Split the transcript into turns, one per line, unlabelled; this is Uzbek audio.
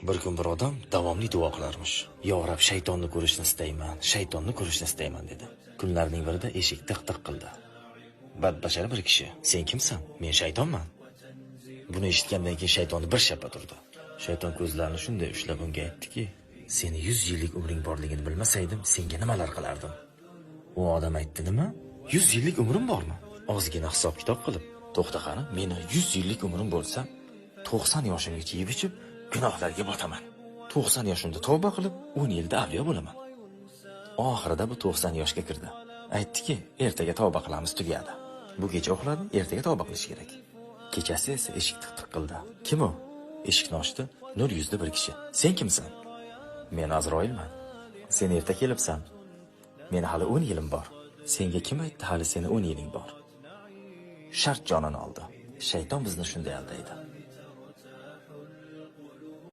Bir kun bir odam davomli duo qilarmish. Yo Rab, shaytonni ko'rishni istayman, shaytonni ko'rishni istayman dedi. Kunlarning birida eshik tiq qildi. Badbashara bir kishi: "Sen kimsan?" "Men shaytonman." Buni eshitgandan keyin shaytonni bir shappa turdi. Shayton ko'zlarini shunday ushlab unga aytdiki: "Seni 100 yillik umring borligini bilmasaydim, senga nimalar qilardim?" U odam aytdi: "Nima? 100 yillik umrim bormi?" Ozgina hisob-kitob qilib, "To'xta qani, meni 100 yillik umrim bo'lsa, 90 yoshimgacha yeb-ichib gunohlarga botaman. 90 yoshimda tavba qilib, 10 yilda avliyo bo'laman." Oxirida bu 90 yoshga kirdi. Aytdiki, "Ertaga tavba qilamiz, tugadi." Bu kecha uxladi, ertaga tavba qilish kerak. Kechasi esa eshik tiq qildi. "Kim u?" Eshikni ochdi. Nur yuzli bir kishi. "Sen kimsan?" "Men Azroilman. Sen erta kelibsan. Meni hali 10 yilim bor." "Senga kim aytdi hali seni 10 yiling bor?" Shart jonini oldi. Shayton bizni shunday aldaydi.